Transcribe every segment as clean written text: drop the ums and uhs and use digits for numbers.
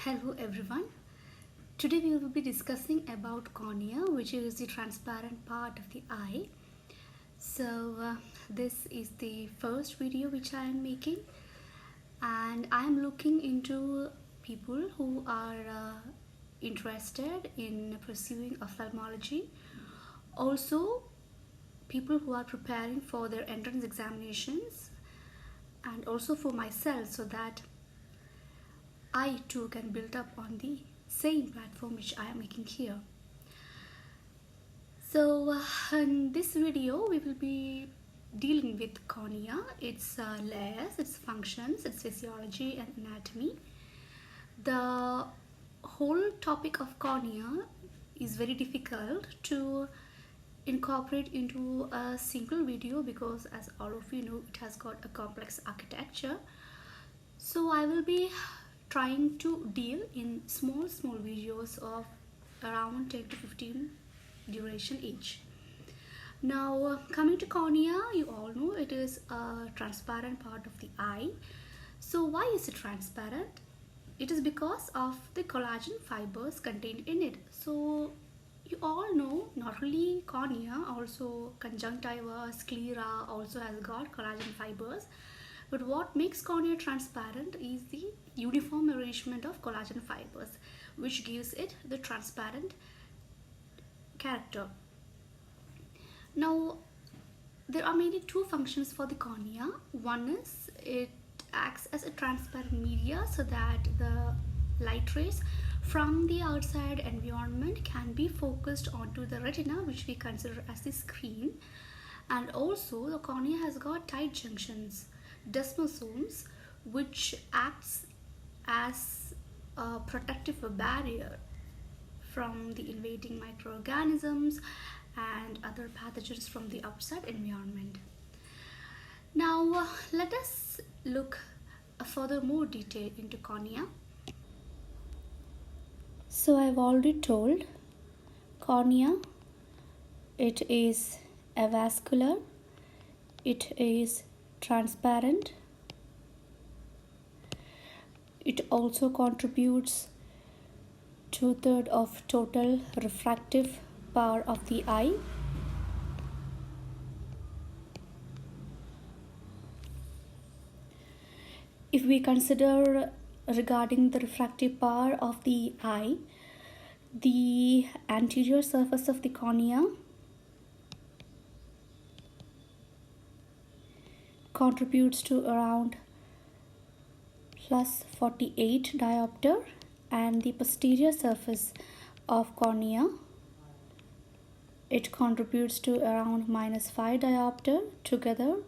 Hello everyone. Today we will be discussing about cornea, which is the transparent part of the eye. This is the first video which I am making, and I am looking into people who are interested in pursuing ophthalmology. Also, people who are preparing for their entrance examinations, and also for myself, so that I too can build up on the same platform which I am making here. In this video we will be dealing with cornea, its layers, its functions, its physiology and anatomy. The whole topic of cornea is very difficult to incorporate into a single video because, as all of you know, it has got a complex architecture. So I will be trying to deal in small videos of around 10 to 15 duration each. Now coming to cornea, you all know it is a transparent part of the eye. So why is it transparent? It is because of the collagen fibers contained in it. So you all know not only cornea, also conjunctiva, sclera also has got collagen fibers. But what makes cornea transparent is the uniform arrangement of collagen fibers, which gives it the transparent character. Now, there are mainly two functions for the cornea. One is it acts as a transparent media so that the light rays from the outside environment can be focused onto the retina, which we consider as the screen. And also the cornea has got tight junctions, desmosomes, which acts as a protective barrier from the invading microorganisms and other pathogens from the outside environment. Now let us look a further more detail into cornea. So I've already told cornea, it is avascular, it is transparent. It also contributes 2/3 of total refractive power of the eye. If we consider regarding the refractive power of the eye, the anterior surface of the cornea contributes to around plus 48 diopter, and the posterior surface of cornea, it contributes to around minus 5 diopter, together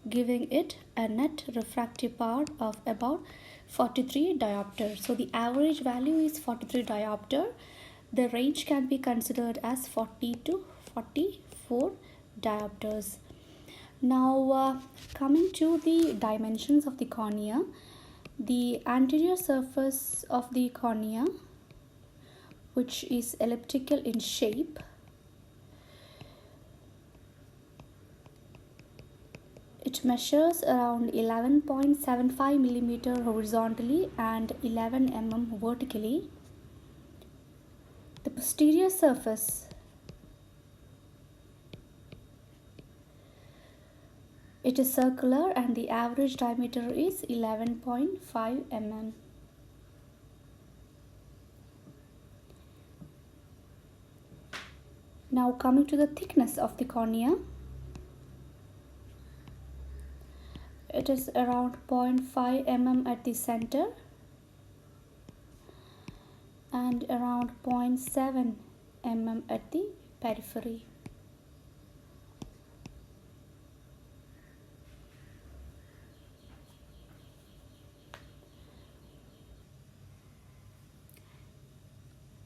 giving it a net refractive power of about 43 diopter. So the average value is 43 diopter. The range can be considered as 40 to 44 diopters. Now coming to the dimensions of the cornea, the anterior surface of the cornea, which is elliptical in shape, it measures around 11.75 millimeter horizontally and 11 mm vertically. The posterior surface, it is circular and the average diameter is 11.5 mm. Now coming to the thickness of the cornea, it is around 0.5 mm at the center and around 0.7 mm at the periphery.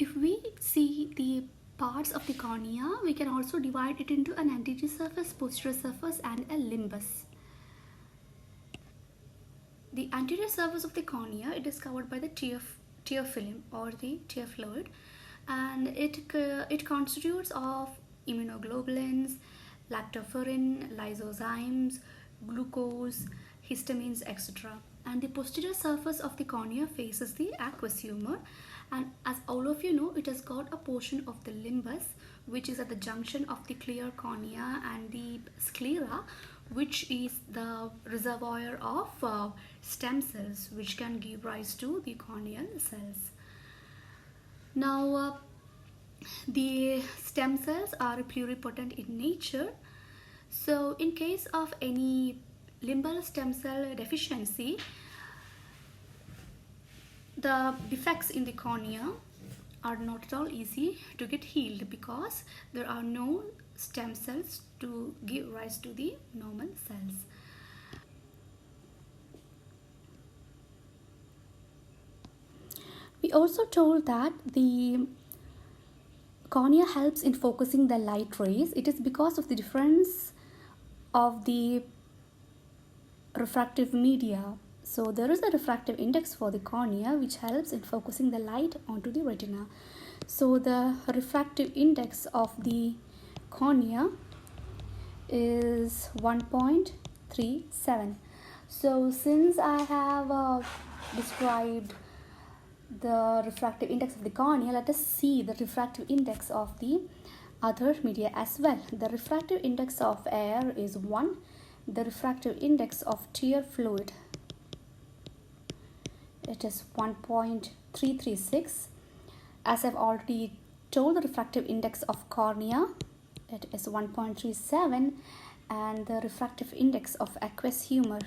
If we see the parts of the cornea, we can also divide it into an anterior surface, posterior surface and a limbus. The anterior surface of the cornea, it is covered by the tear film or the tear fluid, and it constitutes of immunoglobulins, lactoferrin, lysozymes, glucose, histamines, etc. and the posterior surface of the cornea faces the aqueous humor, and as all of you know, it has got a portion of the limbus which is at the junction of the clear cornea and the sclera, which is the reservoir of stem cells which can give rise to the corneal cells. Now the stem cells are pluripotent in nature, so in case of any limbal stem cell deficiency, the defects in the cornea are not at all easy to get healed because there are no stem cells to give rise to the normal cells. We also told that the cornea helps in focusing the light rays. It is because of the difference of the refractive media. So there is a refractive index for the cornea which helps in focusing the light onto the retina. So the refractive index of the cornea is 1.37. So since I have described the refractive index of the cornea, let us see the refractive index of the other media as well. The refractive index of air is 1. The refractive index of tear fluid, it is 1.336. As I've already told, the refractive index of cornea, it is 1.37, and the refractive index of aqueous humor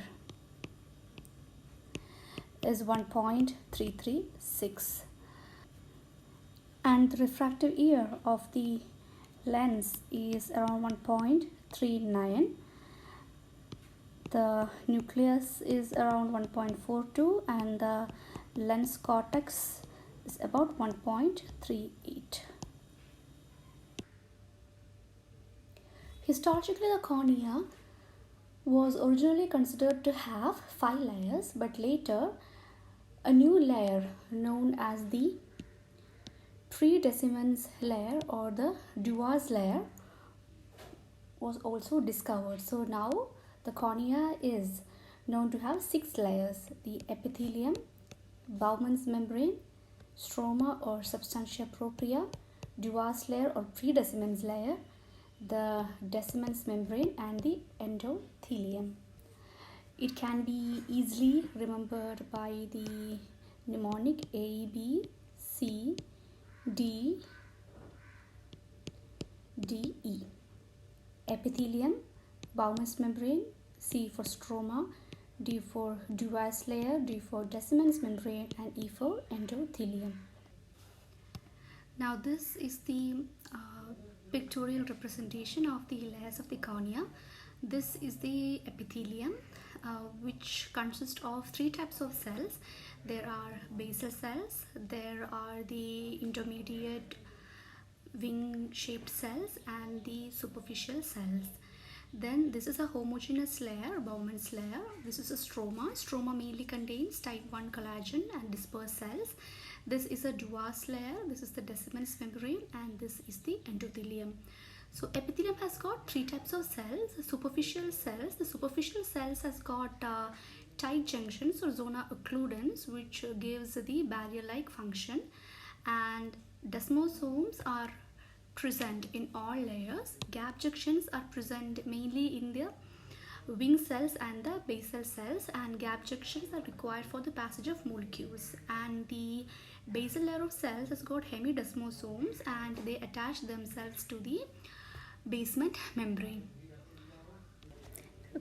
is 1.336, and the refractive error of the lens is around 1.39. The nucleus is around 1.42 and the lens cortex is about 1.38. Historically, the cornea was originally considered to have 5 layers, but later a new layer known as the predecimens layer or the Duas layer was also discovered. So now the cornea is known to have 6 layers: the epithelium, Bowman's membrane, stroma or substantia propria, Duas layer or predecimens layer, the decimens membrane, and the endothelium. It can be easily remembered by the mnemonic A, B, C, D, D, E. Epithelium, Bowman's membrane, C for stroma, D for Duas layer, D for decimens membrane, and E for endothelium. Now this is the pictorial representation of the layers of the cornea. This is the epithelium, which consists of 3 types of cells. There are basal cells, there are the intermediate wing-shaped cells, and the superficial cells. Then this is a homogeneous layer, Bowman's layer. This is a stroma. Stroma mainly contains type 1 collagen and dispersed cells. This is a Duas layer. This is the decimens membrane, and this is the endothelium. So epithelium has got 3 types of cells. Superficial cells. The superficial cells has got tight junctions or zona occludens, which gives the barrier-like function, and desmosomes are present in all layers. Gap junctions are present mainly in the wing cells and the basal cells, and gap junctions are required for the passage of molecules. And the basal layer of cells has got hemidesmosomes, and they attach themselves to the basement membrane.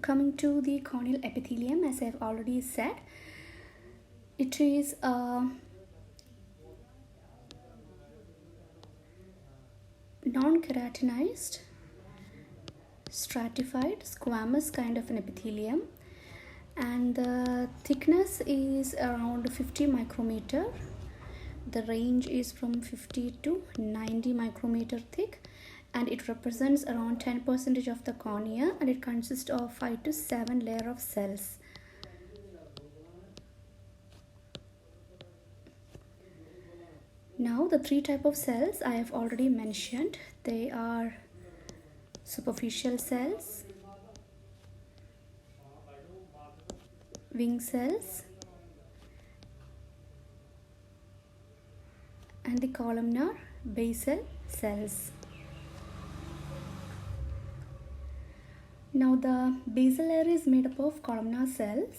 Coming to the corneal epithelium, as I've already said, it is a non-keratinized, stratified, squamous kind of an epithelium, and the thickness is around 50 micrometer. The range is from 50 to 90 micrometer thick, and it represents around 10% of the cornea, and it consists of 5 to 7 layer of cells. Now the 3 type of cells I have already mentioned. They are superficial cells, wing cells, and the columnar basal cells. Now the basal layer is made up of columnar cells,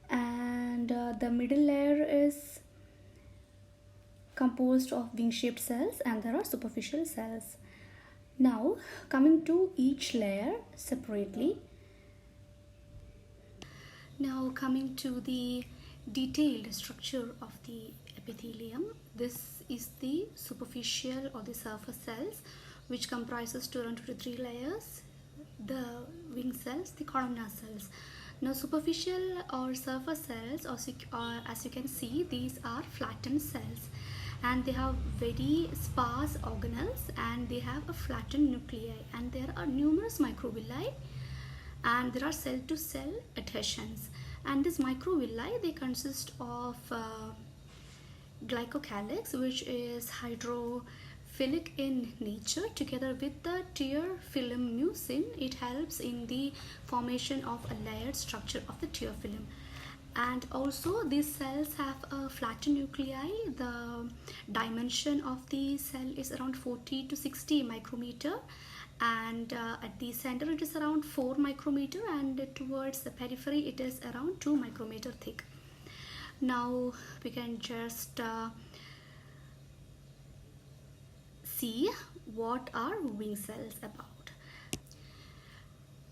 and the middle layer is composed of wing-shaped cells, and there are superficial cells. Now coming to each layer separately. Now coming to the detailed structure of the epithelium. This is the superficial or the surface cells, which comprises 2 to 3 layers: the wing cells, the columnar cells. Now superficial or surface cells, as you can see, these are flattened cells, and they have very sparse organelles, and they have a flattened nuclei, and there are numerous microvilli, and there are cell to cell adhesions. And these microvilli, they consist of glycocalyx, which is hydrophilic in nature. Together with the tear film mucin, it helps in the formation of a layered structure of the tear film. And also these cells have a flattened nuclei. The dimension of the cell is around 40 to 60 micrometer, and at the center it is around 4 micrometer, and towards the periphery it is around 2 micrometer thick. Now we can just see what are wing cells about.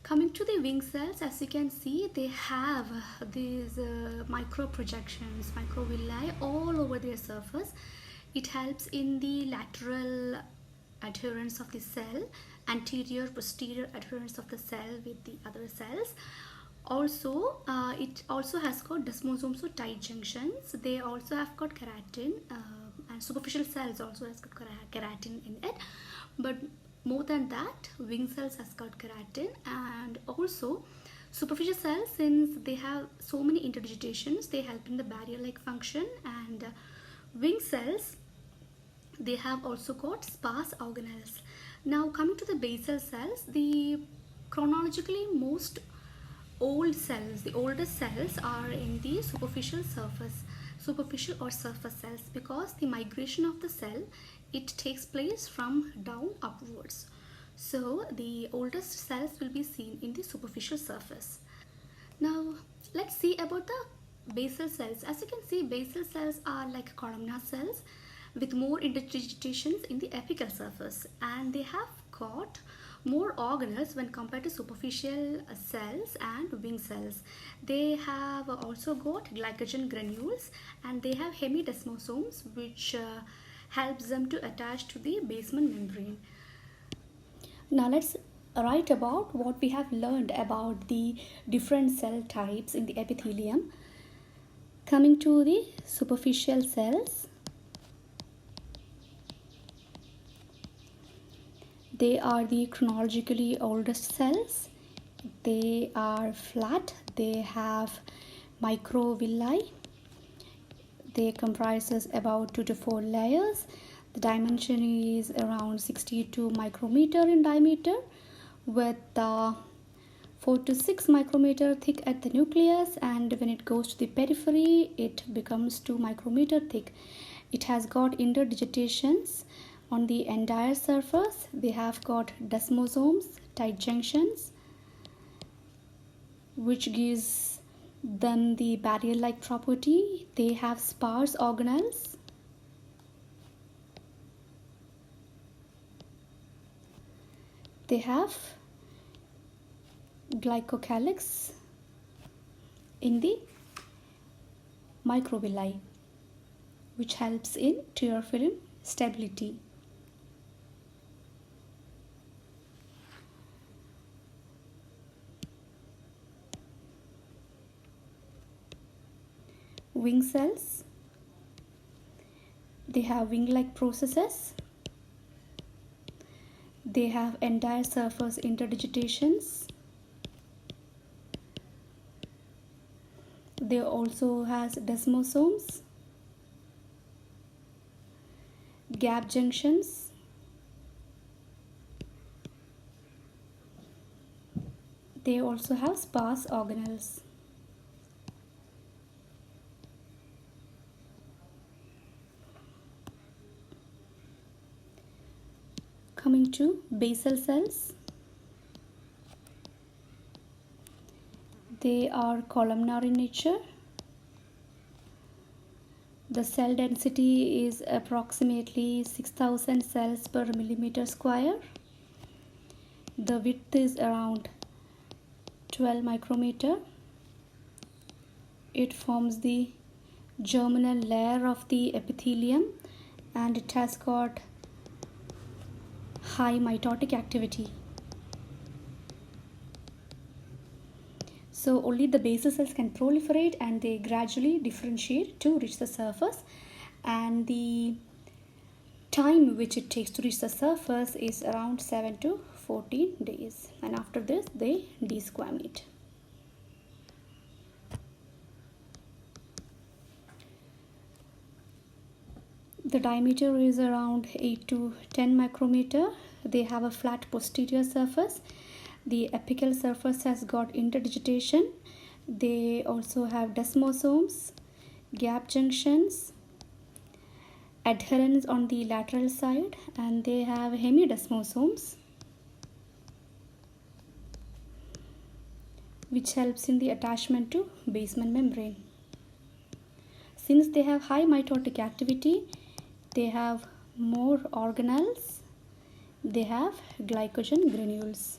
Coming to the wing cells, as you can see, they have these micro projections, microvilli all over their surface. It helps in the lateral adherence of the cell, anterior posterior adherence of the cell with the other cells. Also it also has got desmosomes, so tight junctions. They also have got keratin, and superficial cells also has got keratin in it, but more than that, wing cells has got keratin. And also superficial cells, since they have so many interdigitations, they help in the barrier like function. And wing cells, they have also got sparse organelles. Now coming to the basal cells, the chronologically most old cells, the oldest cells are in the superficial or surface cells, because the migration of the cell, it takes place from down upwards. So the oldest cells will be seen in the superficial surface. Now let's see about the basal cells. As you can see, basal cells are like columnar cells with more interdigitations in the apical surface, and they have got more organelles when compared to superficial cells and wing cells. They have also got glycogen granules, and they have hemidesmosomes, which helps them to attach to the basement membrane. Now let's write about what we have learned about the different cell types in the epithelium. Coming to the superficial cells, they are the chronologically oldest cells. They are flat. They have microvilli. They comprises about 2 to 4 layers. The dimension is around 62 micrometer in diameter, with 4 to 6 micrometer thick at the nucleus, and when it goes to the periphery, it becomes 2 micrometer thick. It has got interdigitations on the entire surface. They have got desmosomes, tight junctions, which gives them the barrier-like property. They have sparse organelles. They have glycocalyx in the microvilli, which helps in tear film stability. Wing cells, they have wing-like processes. They have entire surface interdigitations. They also has desmosomes, gap junctions. They also have sparse organelles. coming to basal cells. They are columnar in nature. The cell density is approximately 6000 cells per millimeter square. The width is around 12 micrometer. It forms the germinal layer of the epithelium, and it has got high mitotic activity. So only the basal cells can proliferate, and they gradually differentiate to reach the surface, and the time which it takes to reach the surface is around 7 to 14 days, and after this they desquamate. The diameter is around 8 to 10 micrometer. They have a flat posterior surface. The apical surface has got interdigitation. They also have desmosomes, gap junctions, adherents on the lateral side, and they have hemidesmosomes, which helps in the attachment to basement membrane. Since they have high mitotic activity, they have more organelles. They have glycogen granules.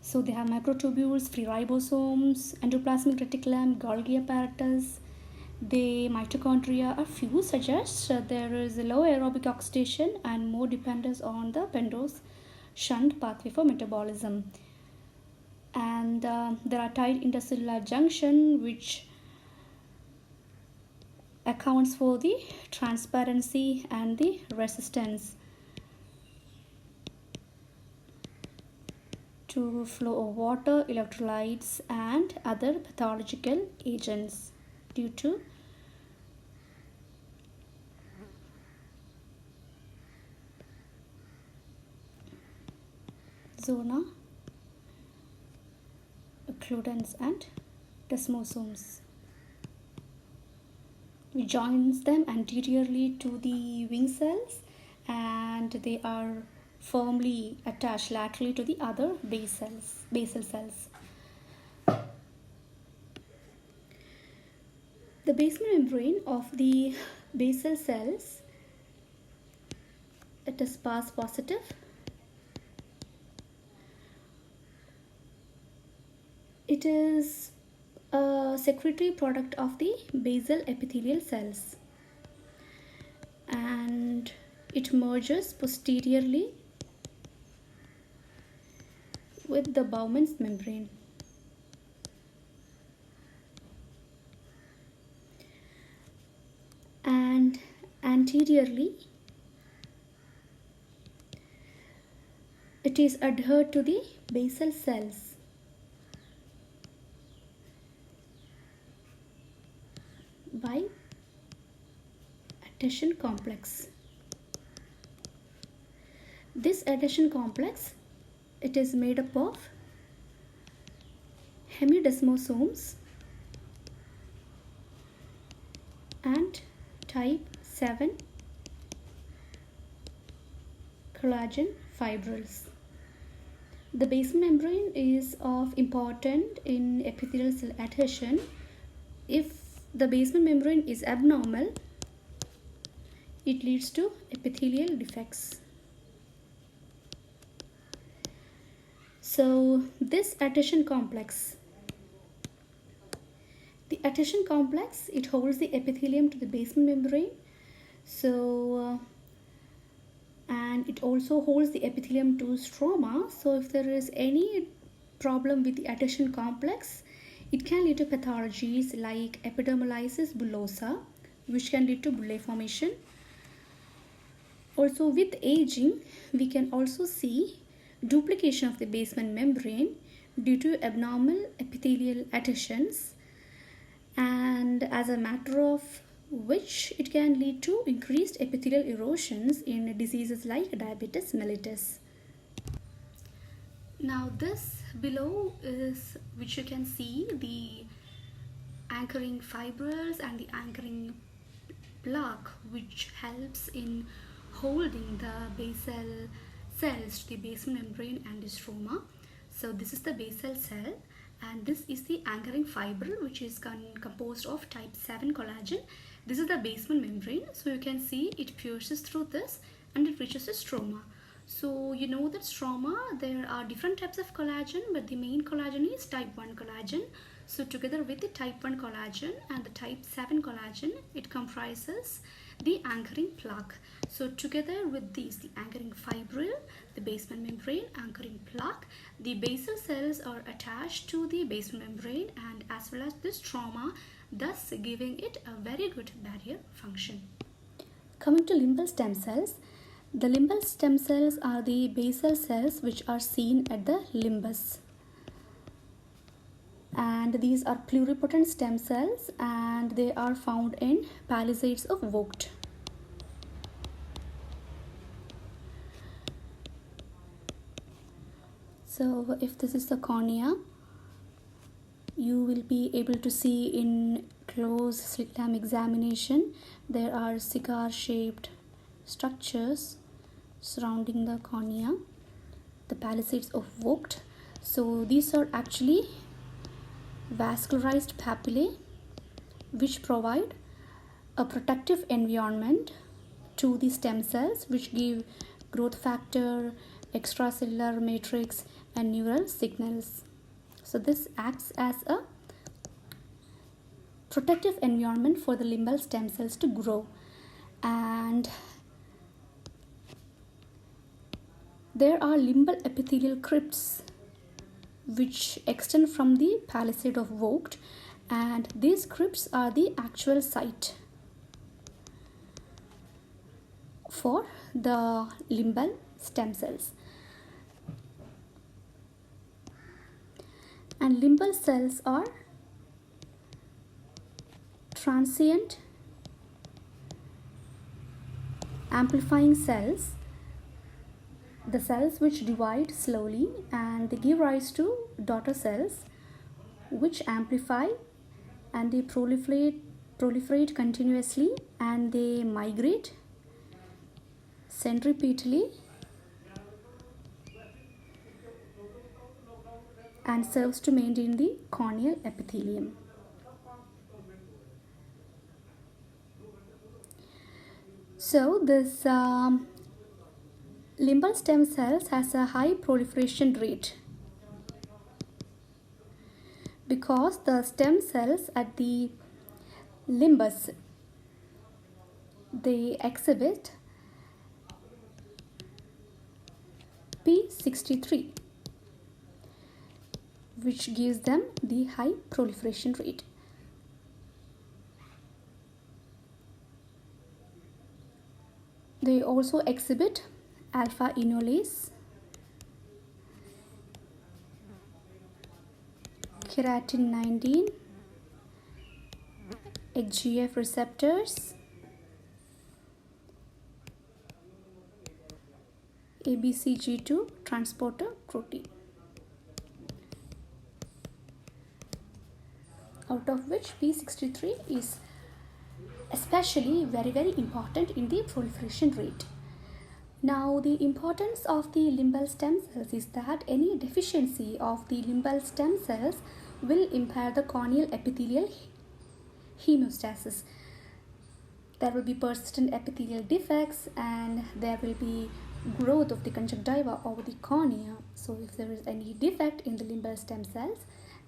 So they have microtubules, free ribosomes, endoplasmic reticulum, Golgi apparatus. The mitochondria are few, suggests there is a low aerobic oxidation and more dependence on the pentose shunt pathway for metabolism. And there are tight intercellular junction, which accounts for the transparency and the resistance to flow of water, electrolytes, and other pathological agents due to zona occludens and desmosomes, which joins them anteriorly to the wing cells, and they are firmly attached laterally to the other basal cells. The basement membrane of the basal cells, it is sparse positive. It is a secretory product of the basal epithelial cells, and it merges posteriorly with the Bowman's membrane. And anteriorly, it is adhered to the basal cells by adhesion complex. This adhesion complex, it is made up of hemidesmosomes and type 7 collagen fibrils. The basement membrane is of important in epithelial cell adhesion. If the basement membrane is abnormal, it leads to epithelial defects. So this adhesion complex, the adhesion complex, it holds the epithelium to the basement membrane. So and it also holds the epithelium to stroma. So if there is any problem with the adhesion complex, it can lead to pathologies like epidermolysis bullosa, which can lead to bullae formation. Also, with aging, we can also see duplication of the basement membrane due to abnormal epithelial adhesions, and as a matter of which it can lead to increased epithelial erosions in diseases like diabetes mellitus. Now this below is which you can see the anchoring fibrils and the anchoring plaque which helps in holding the basal cells to the basal membrane and the stroma. So this is the basal cell, and this is the anchoring fibril which is composed of type 7 collagen. This is the basal membrane, so you can see it pierces through this and it reaches the stroma. So you know that stroma, there are different types of collagen, but the main collagen is type 1 collagen. So together with the type 1 collagen and the type 7 collagen, it comprises the anchoring plaque. So together with these, the anchoring fibril, the basal membrane, anchoring plaque, the basal cells are attached to the basal membrane and as well as the stroma, thus giving it a very good barrier function. Coming to limbal stem cells, the limbal stem cells are the basal cells which are seen at the limbus. And these are pluripotent stem cells and they are found in palisades of Vogt. So if this is the cornea, you will be able to see in close slit lamp examination there are cigar shaped structures surrounding the cornea, the palisades of Vogt. So these are actually vascularized papillae which provide a protective environment to the stem cells which give growth factor, extracellular matrix and neural signals. So this acts as a protective environment for the limbal stem cells to grow. And there are limbal epithelial crypts which extend from the palisade of Vogt, and these crypts are the actual site for the limbal stem cells. And limbal cells are transient amplifying cells, the cells which divide slowly and they give rise to daughter cells which amplify and they proliferate continuously and they migrate centripetally and serves to maintain the corneal epithelium. So this limbal stem cells has a high proliferation rate because the stem cells at the limbus, they exhibit P63 which gives them the high proliferation rate. They also exhibit alpha enolase, keratin 19, HGF receptors, ABCG2 transporter protein, out of which P63 is especially very important in the proliferation rate. Now the importance of the limbal stem cells is that any deficiency of the limbal stem cells will impair the corneal epithelial hemostasis. There will be persistent epithelial defects and there will be growth of the conjunctiva over the cornea. So if there is any defect in the limbal stem cells,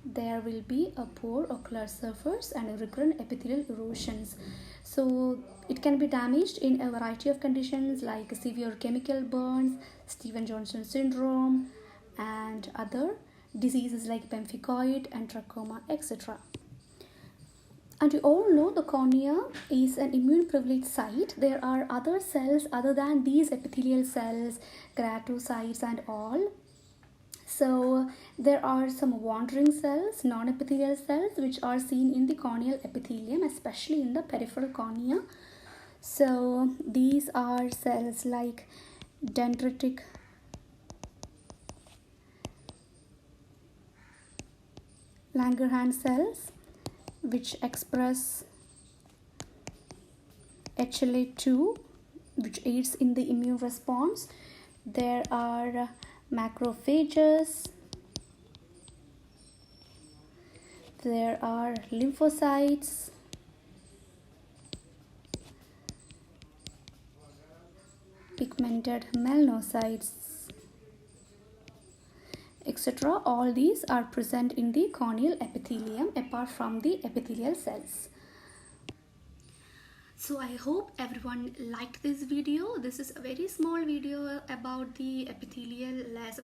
there will be a poor ocular surface and recurrent epithelial erosions. So it can be damaged in a variety of conditions like severe chemical burns, Stevens-Johnson syndrome, and other diseases like pemphigoid and trachoma, etc. And you all know the cornea is an immune privileged site. There are other cells other than these epithelial cells, keratocytes and all. So there are some wandering cells, non-epithelial cells, which are seen in the corneal epithelium, especially in the peripheral cornea. So these are cells like dendritic Langerhans cells, which express HLA2, which aids in the immune response. There are macrophages. There are lymphocytes. Pigmented melanocytes, etc. All these are present in the corneal epithelium apart from the epithelial cells. So I hope everyone liked this video. This is a very small video about the epithelial layers.